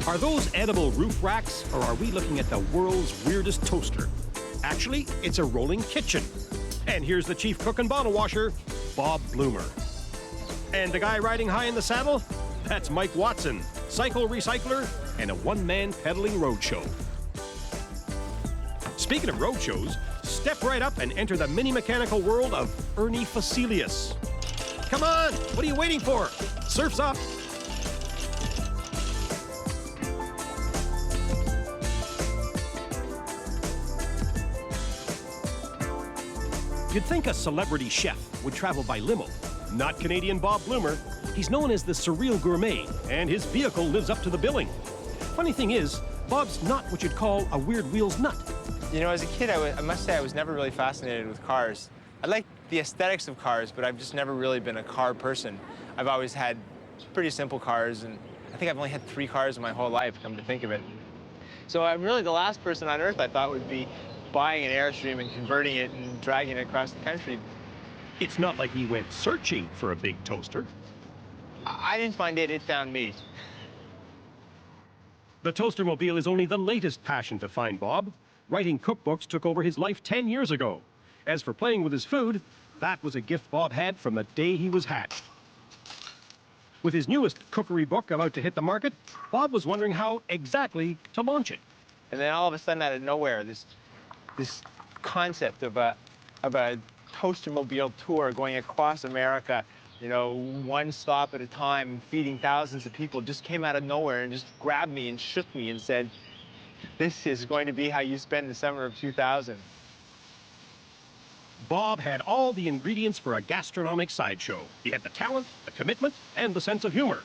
Are those edible roof racks, or are we looking at the world's weirdest toaster? Actually, it's a rolling kitchen. And here's the chief cook and bottle washer, Bob Bloomer. And the guy riding high in the saddle? That's Mike Watson, cycle recycler and a one-man pedaling roadshow. Speaking of roadshows, step right up and enter the mini-mechanical world of Ernie Facilius. Come on, what are you waiting for? Surf's up. You'd think a celebrity chef would travel by limo. Not Canadian Bob Bloomer. He's known as the Surreal Gourmet, and his vehicle lives up to the billing. Funny thing is, Bob's not what you'd call a weird wheels nut. You know, as a kid, I must say I was never really fascinated with cars. I like the aesthetics of cars, but I've just never really been a car person. I've always had pretty simple cars, and I think I've only had 3 cars in my whole life, come to think of it. So I'm really the last person on earth I thought would be buying an Airstream and converting it and dragging it across the country. It's not like he went searching for a big toaster. I didn't find it, it found me. The Toastermobile is only the latest passion to find Bob. Writing cookbooks took over his life 10 years ago. As for playing with his food, that was a gift Bob had from the day he was hatched. With his newest cookery book about to hit the market, Bob was wondering how exactly to launch it. And then all of a sudden, out of nowhere, this concept of a Toastermobile tour going across America, you know, one stop at a time, feeding thousands of people, just came out of nowhere and just grabbed me and shook me and said, "This is going to be how you spend the summer of 2000. Bob had all the ingredients for a gastronomic sideshow. He had the talent, the commitment, and the sense of humor.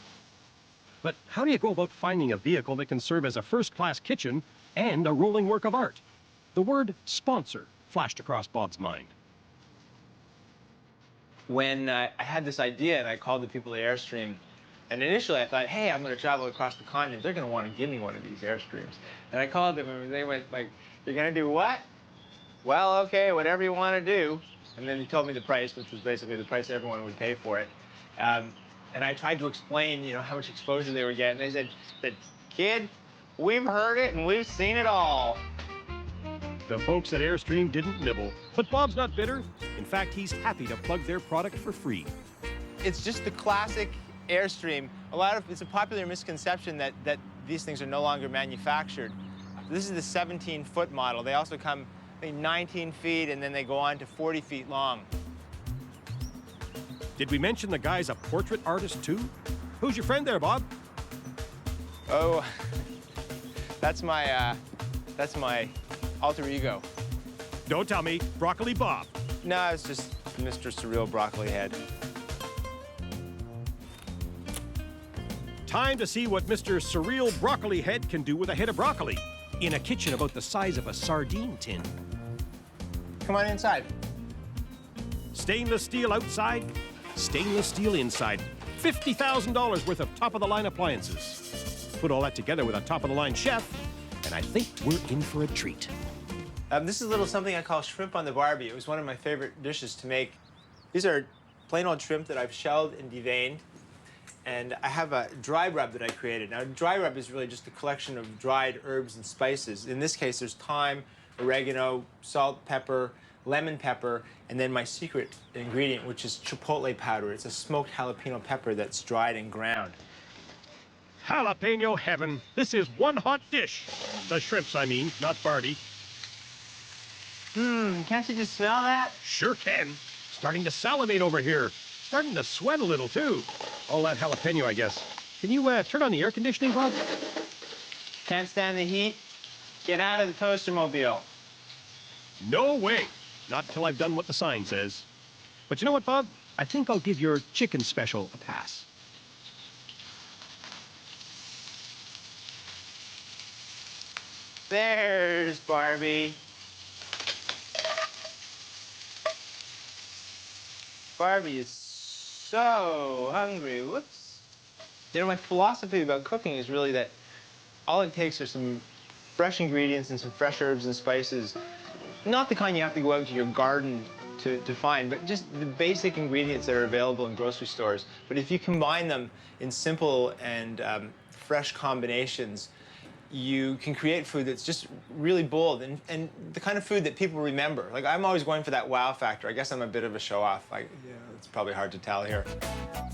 But how do you go about finding a vehicle that can serve as a first-class kitchen and a rolling work of art? The word sponsor flashed across Bob's mind. When I had this idea and I called the people at Airstream, and initially I thought, hey, I'm going to travel across the continent. They're going to want to give me one of these Airstreams. And I called them and they went like, you're going to do what? Well, okay, whatever you want to do. And then he told me the price, which was basically the price everyone would pay for it. And I tried to explain, you know, how much exposure they were getting. They said, kid, we've heard it and we've seen it all. The folks at Airstream didn't nibble, but Bob's not bitter. In fact, he's happy to plug their product for free. It's just the classic Airstream. It's a popular misconception that these things are no longer manufactured. This is the 17-foot model. They also come 19 feet, and then they go on to 40 feet long. Did we mention the guy's a portrait artist, too? Who's your friend there, Bob? Oh, that's my alter ego. Don't tell me, Broccoli Bob. No, it's just Mr. Surreal Broccoli Head. Time to see what Mr. Surreal Broccoli Head can do with a head of broccoli in a kitchen about the size of a sardine tin. Come on inside. Stainless steel outside, stainless steel inside. $50,000 worth of top-of-the-line appliances. Put all that together with a top-of-the-line chef, and I think we're in for a treat. This is a little something I call shrimp on the Barbie. It was one of my favorite dishes to make. These are plain old shrimp that I've shelled and deveined. And I have a dry rub that I created. Now, dry rub is really just a collection of dried herbs and spices. In this case, there's thyme, oregano, salt, pepper, lemon pepper, and then my secret ingredient, which is chipotle powder. It's a smoked jalapeno pepper that's dried and ground. Jalapeno heaven. This is one hot dish. The shrimps, I mean, not Barbie. Can't you just smell that? Sure can. Starting to salivate over here. Starting to sweat a little, too. All that jalapeno, I guess. Can you turn on the air conditioning, Bob? Can't stand the heat? Get out of the Toastermobile. No way. Not until I've done what the sign says. But you know what, Bob? I think I'll give your chicken special a pass. There's Barbie. Barbie is so hungry. Whoops. You know, my philosophy about cooking is really that all it takes are some fresh ingredients and some fresh herbs and spices. Not the kind you have to go out to your garden to find, but just the basic ingredients that are available in grocery stores. But if you combine them in simple and fresh combinations, you can create food that's just really bold and the kind of food that people remember. Like, I'm always going for that wow factor. I guess I'm a bit of a show-off. It's probably hard to tell here.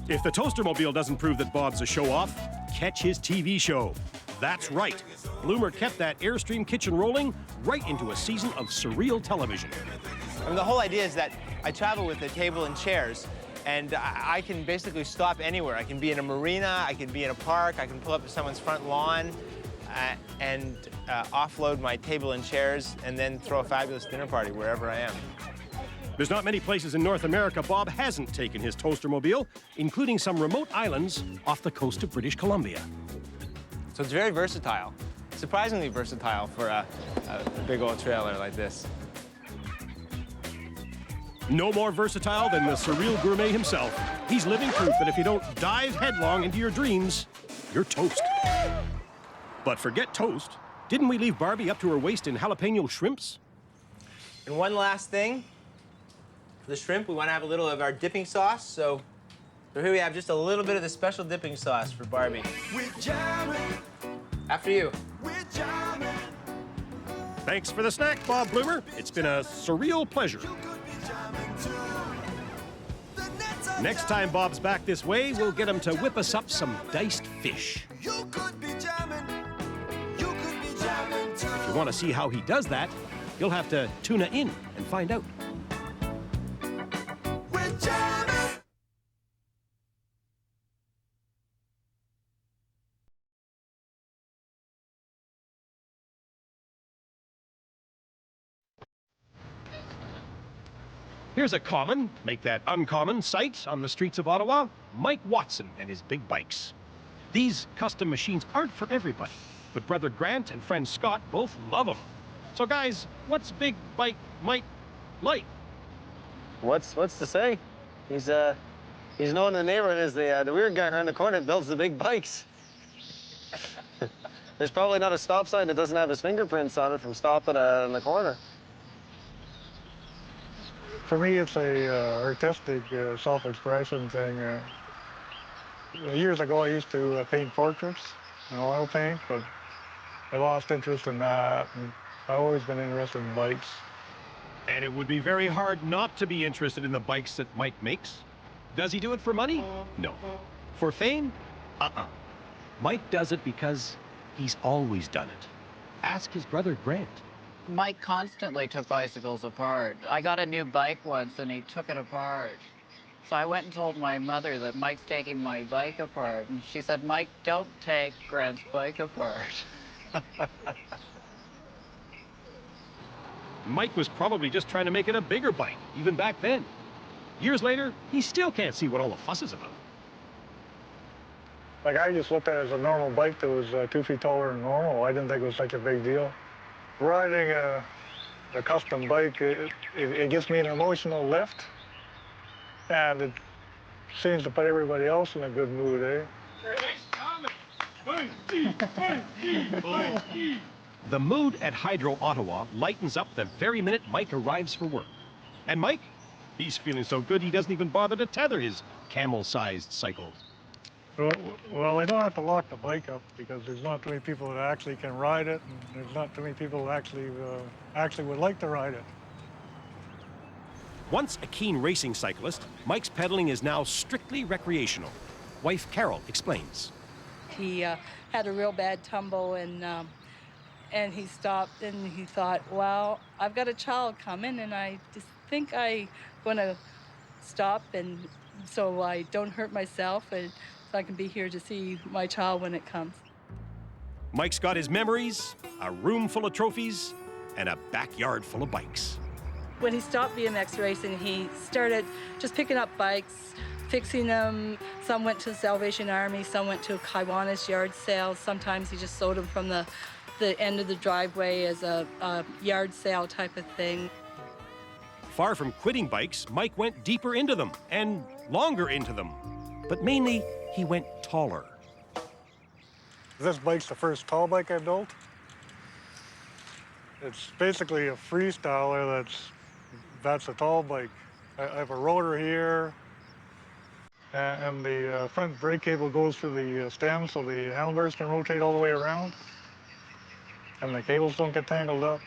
If the Toastermobile doesn't prove that Bob's a show-off, catch his TV show. That's right. Bloomer kept that Airstream kitchen rolling right into a season of surreal television. I mean, the whole idea is that I travel with a table and chairs, and I can basically stop anywhere. I can be in a marina, I can be in a park, I can pull up to someone's front lawn and offload my table and chairs and then throw a fabulous dinner party wherever I am. There's not many places in North America Bob hasn't taken his Toastermobile, including some remote islands off the coast of British Columbia. So it's very versatile, surprisingly versatile for a big old trailer like this. No more versatile than the surreal gourmet himself. He's living proof that if you don't dive headlong into your dreams, you're toast. But forget toast. Didn't we leave Barbie up to her waist in jalapeno shrimps? And one last thing. For the shrimp, we want to have a little of our dipping sauce. So here we have just a little bit of the special dipping sauce for Barbie. After you. Thanks for the snack, Bob Bloomer. It's been a surreal pleasure. Next time Bob's back this way, we'll get him to whip us up some diced fish. If you want to see how he does that, you'll have to tune in and find out. Here's a common, make that uncommon, sight on the streets of Ottawa: Mike Watson and his big bikes. These custom machines aren't for everybody, but brother Grant and friend Scott both love them. So guys, what's Big Bike Mike like? What's to say? He's known in the neighborhood as the weird guy around the corner that builds the big bikes. There's probably not a stop sign that doesn't have his fingerprints on it from stopping in the corner. For me, it's a artistic self-expression thing. Years ago, I used to paint portraits and oil paint, but I lost interest in that, and I've always been interested in bikes. And it would be very hard not to be interested in the bikes that Mike makes. Does he do it for money? No. For fame? Uh-uh. Mike does it because he's always done it. Ask his brother Grant. Mike constantly took bicycles apart. I got a new bike once and he took it apart. So I went and told my mother that Mike's taking my bike apart. And she said, Mike, don't take Grant's bike apart. Mike was probably just trying to make it a bigger bike, even back then. Years later, he still can't see what all the fuss is about. Like, I just looked at it as a normal bike that was 2 feet taller than normal. I didn't think it was such a big deal. Riding a custom bike, it gives me an emotional lift, and it seems to put everybody else in a good mood, eh? The mood at Hydro Ottawa lightens up the very minute Mike arrives for work. And Mike, he's feeling so good he doesn't even bother to tether his camel-sized cycle. Well, I don't have to lock the bike up because there's not too many people that actually can ride it, and there's not too many people that actually would like to ride it. Once a keen racing cyclist, Mike's pedaling is now strictly recreational. Wife Carol explains. He had a real bad tumble, and he stopped and he thought, well, I've got a child coming, and I just think I'm going to stop and so I don't hurt myself, and so I can be here to see my child when it comes. Mike's got his memories, a room full of trophies, and a backyard full of bikes. When he stopped BMX racing, he started just picking up bikes, fixing them. Some went to the Salvation Army, some went to Kiwanis yard sales. Sometimes he just sold them from the end of the driveway as a yard sale type of thing. Far from quitting bikes, Mike went deeper into them and longer into them. But mainly, he went taller. This bike's the first tall bike I built. It's basically a freestyler that's a tall bike. I have a rotor here. and the front brake cable goes through the stem so the handlebars can rotate all the way around and the cables don't get tangled up.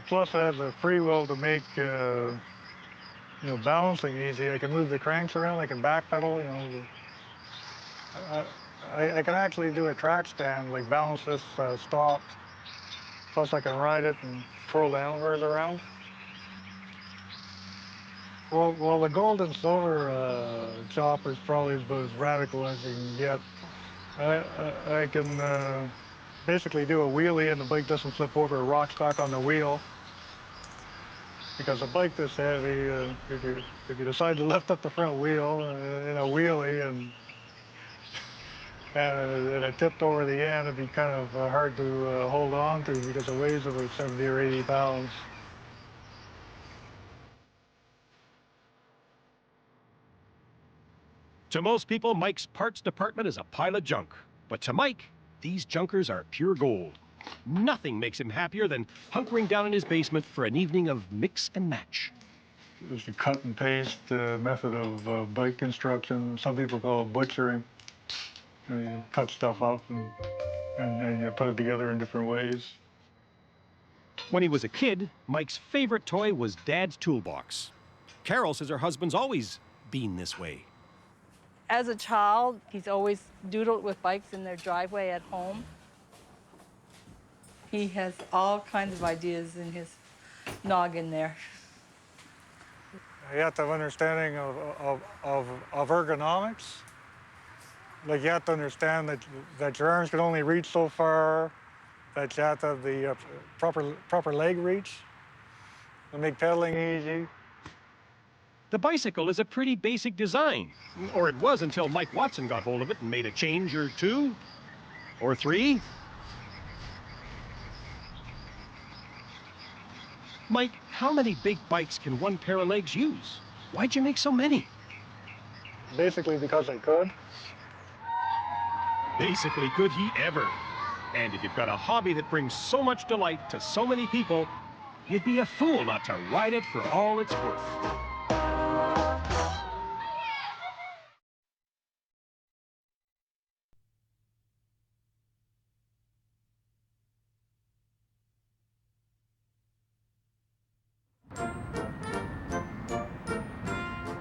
Plus I have the free will to make balancing easy. I can move the cranks around, I can backpedal, I can actually do a track stand, like balance this stopped. Plus I can ride it and twirl the handlebars around. Well, the gold and silver chopper is probably about as radical as you can get. I can basically do a wheelie and the bike doesn't flip over a rock stock on the wheel. Because a bike this heavy, if you decide to lift up the front wheel in a wheelie and it tipped over the end, it'd be kind of hard to hold on to because it weighs about 70 or 80 pounds. To most people, Mike's parts department is a pile of junk. But to Mike, these junkers are pure gold. Nothing makes him happier than hunkering down in his basement for an evening of mix and match. It's a cut and paste method of bike construction. Some people call it butchering. You cut stuff up and you put it together in different ways. When he was a kid, Mike's favorite toy was Dad's toolbox. Carol says her husband's always been this way. As a child, he's always doodled with bikes in their driveway at home. He has all kinds of ideas in his noggin there. You have to have understanding of ergonomics. Like you have to understand that your arms can only reach so far, that you have to have the proper leg reach to make pedaling easy. The bicycle is a pretty basic design, or it was until Mike Watson got hold of it and made a change or two, or three. Mike, how many big bikes can one pair of legs use? Why'd you make so many? Basically because I could. Basically, could he ever? And if you've got a hobby that brings so much delight to so many people, you'd be a fool not to ride it for all it's worth.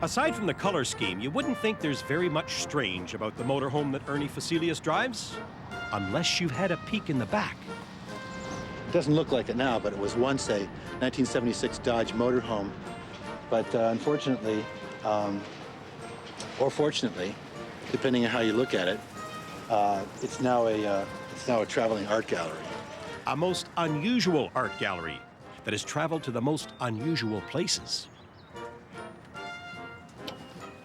Aside from the color scheme, you wouldn't think there's very much strange about the motorhome that Ernie Facilius drives, unless you've had a peek in the back. It doesn't look like it now, but it was once a 1976 Dodge motorhome. But unfortunately, or fortunately, depending on how you look at it, it's now a traveling art gallery. A most unusual art gallery that has traveled to the most unusual places.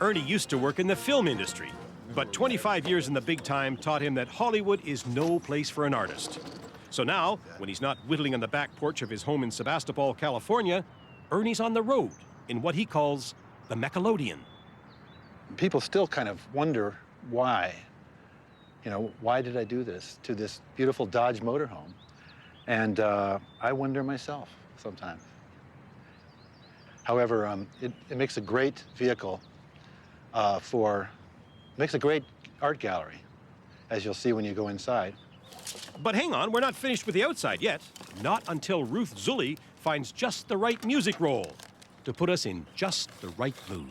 Ernie used to work in the film industry, but 25 years in the big time taught him that Hollywood is no place for an artist. So now, when he's not whittling on the back porch of his home in Sebastopol, California, Ernie's on the road in what he calls the Mechelodion. People still kind of wonder why. Why did I do this to this beautiful Dodge motorhome? And I wonder myself sometimes. However, it makes a great vehicle makes a great art gallery, as you'll see when you go inside. But hang on, we're not finished with the outside yet. Not until Ruth Zulli finds just the right music roll to put us in just the right mood.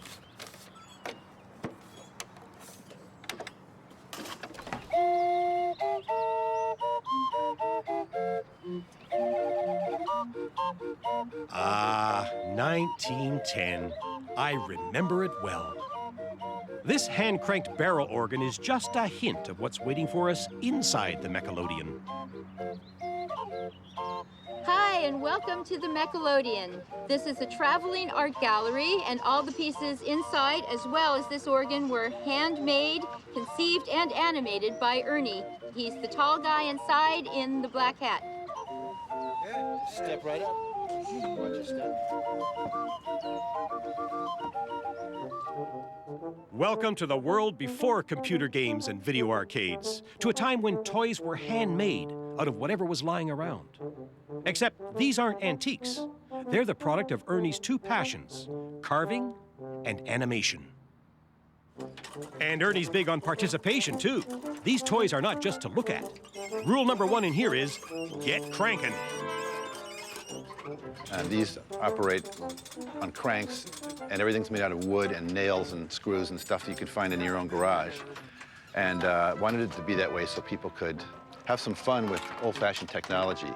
Ah, 1910. I remember it well. This hand-cranked barrel organ is just a hint of what's waiting for us inside the Mechelodion. Hi, and welcome to the Mechelodion. This is a traveling art gallery, and all the pieces inside, as well as this organ, were handmade, conceived, and animated by Ernie. He's the tall guy inside in the black hat. Yeah, step right up. Watch your step. Welcome to the world before computer games and video arcades, to a time when toys were handmade out of whatever was lying around. Except these aren't antiques. They're the product of Ernie's two passions, carving and animation. And Ernie's big on participation, too. These toys are not just to look at. Rule number 1 in here is get cranking. And these operate on cranks, and everything's made out of wood and nails and screws and stuff you could find in your own garage. And wanted it to be that way so people could have some fun with old-fashioned technology.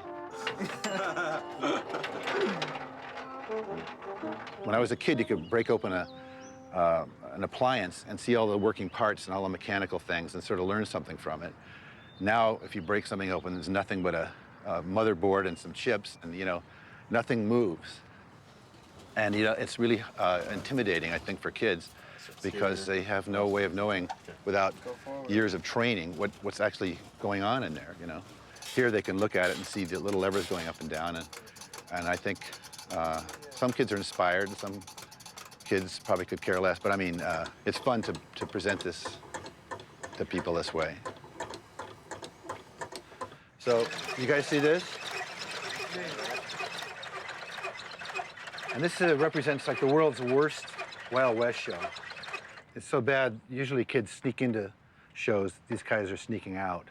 When I was a kid, you could break open an appliance and see all the working parts and all the mechanical things and sort of learn something from it. Now, if you break something open, there's nothing but a motherboard and some chips, and, you know, nothing moves. And, you know, it's really intimidating, I think, for kids, because they have no way of knowing, without years of training, what's actually going on in there, you know. Here they can look at it and see the little levers going up and down, and I think some kids are inspired, and some kids probably could care less, but I mean, it's fun to present this to people this way. So, you guys see this? And this represents like the world's worst Wild West show. It's so bad, usually kids sneak into shows. These guys are sneaking out.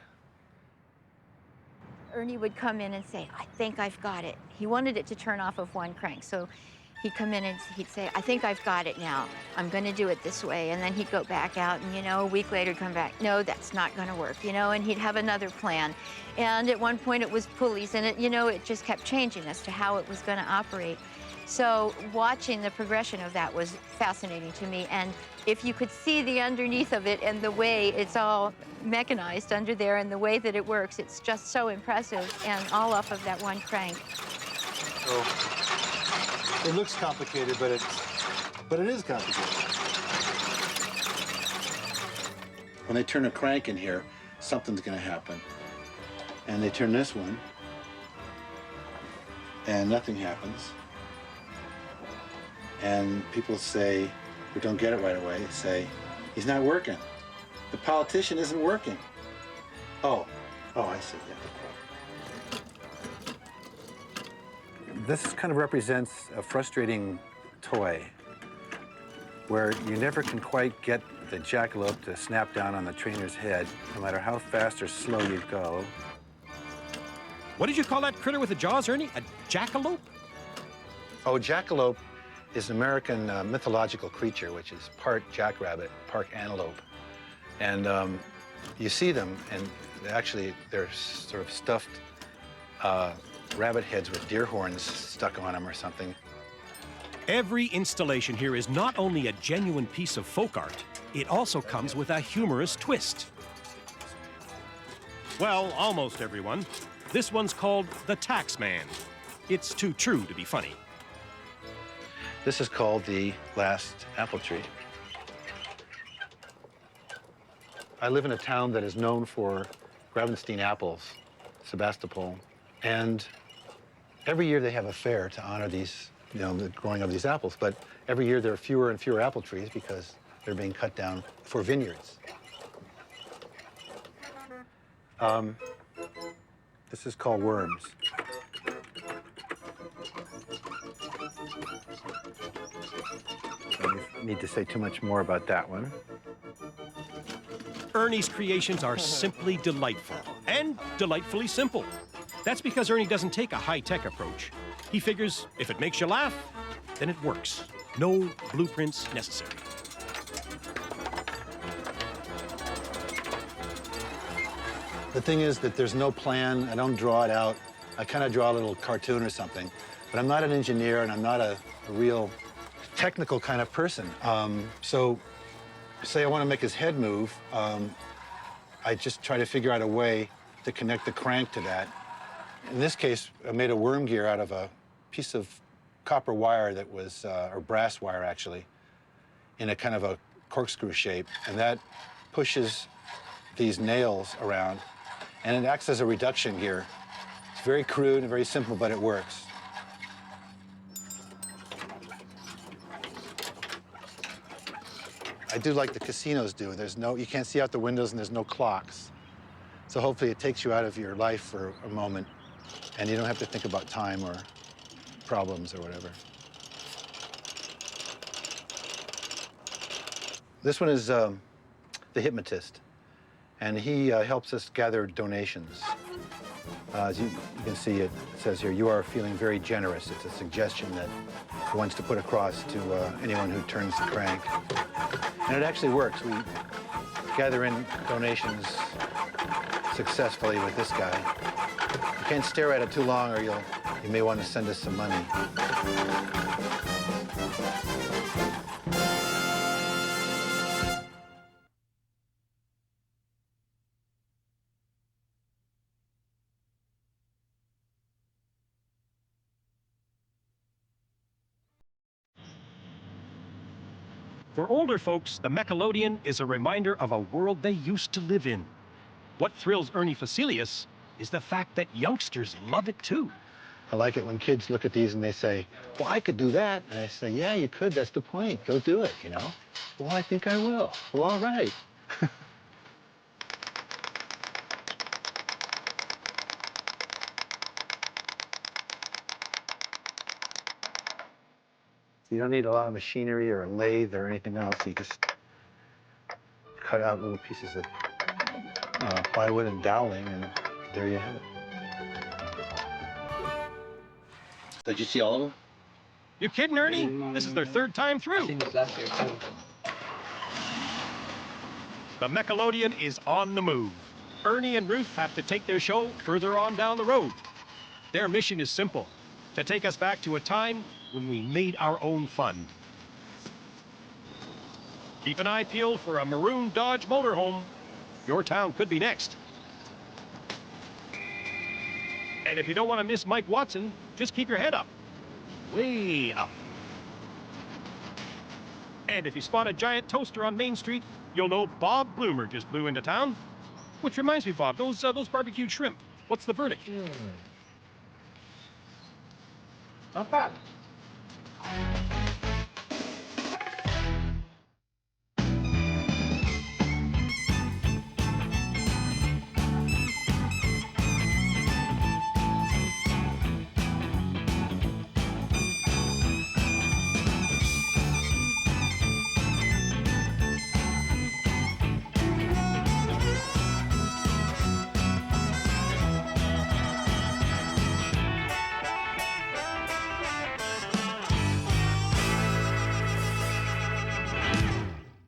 Ernie would come in and say, I think I've got it. He wanted it to turn off of one crank, so he'd come in and he'd say, I think I've got it now. I'm gonna do it this way. And then he'd go back out and, you know, a week later come back, no, that's not gonna work, you know, and he'd have another plan. And at one point it was pulleys, and it, you know, it just kept changing as to how it was gonna operate. So watching the progression of that was fascinating to me. And if you could see the underneath of it and the way it's all mechanized under there and the way that it works, it's just so impressive, and all off of that one crank. So, it looks complicated, but it is complicated. When they turn a crank in here, something's gonna happen. And they turn this one, and nothing happens. And people say, who don't get it right away, say, he's not working. The politician isn't working. Oh, I see, yeah. This kind of represents a frustrating toy where you never can quite get the jackalope to snap down on the trainer's head, no matter how fast or slow you go. What did you call that critter with the jaws, Ernie? A jackalope? Oh, jackalope is an American mythological creature, which is part jackrabbit, part antelope. And you see them, and they're sort of stuffed rabbit heads with deer horns stuck on them or something. Every installation here is not only a genuine piece of folk art, it also comes with a humorous twist. Well, almost everyone. This one's called the Tax Man. It's too true to be funny. This is called the last apple tree. I live in a town that is known for Gravenstein apples, Sebastopol, and every year they have a fair to honor these, you know, the growing of these apples, but every year there are fewer and fewer apple trees because they're being cut down for vineyards. This is called worms. Don't need to say too much more about that one. Ernie's creations are simply delightful, and delightfully simple. That's because Ernie doesn't take a high-tech approach. He figures if it makes you laugh, then it works. No blueprints necessary. The thing is that there's no plan. I don't draw it out. I kind of draw a little cartoon or something. But I'm not an engineer, and I'm not a real technical kind of person. So say I want to make his head move, I just try to figure out a way to connect the crank to that. In this case, I made a worm gear out of a piece of copper wire that was, or brass wire actually, in a kind of a corkscrew shape. And that pushes these nails around, and it acts as a reduction gear. It's very crude and very simple, but it works. I do like the casinos do. You can't see out the windows and there's no clocks. So hopefully it takes you out of your life for a moment and you don't have to think about time or problems or whatever. This one is the hypnotist, and he helps us gather donations. As you can see, it says here, "You are feeling very generous." It's a suggestion that he wants to put across to anyone who turns the crank. And it actually works. We gather in donations successfully with this guy. You can't stare at it too long or you may want to send us some money. For older folks, the Mechelodion is a reminder of a world they used to live in. What thrills Ernie Facilius is the fact that youngsters love it too. I like it when kids look at these and they say, "Well, I could do that." And I say, "Yeah, you could. That's the point. Go do it, you know." "Well, I think I will." "Well, all right." You don't need a lot of machinery or a lathe or anything else. You just cut out little pieces of plywood and doweling, and there you have it. Did you see all of them? You kidding, Ernie? This is their third time through. The Mechelodion is on the move. Ernie and Ruth have to take their show further on down the road. Their mission is simple: to take us back to a time when we made our own fun. Keep an eye peeled for a maroon Dodge motorhome. Your town could be next. And if you don't want to miss Mike Watson, just keep your head up. Way up. And if you spot a giant toaster on Main Street, you'll know Bob Bloomer just blew into town. Which reminds me, Bob, those barbecued shrimp, what's the verdict? Not bad.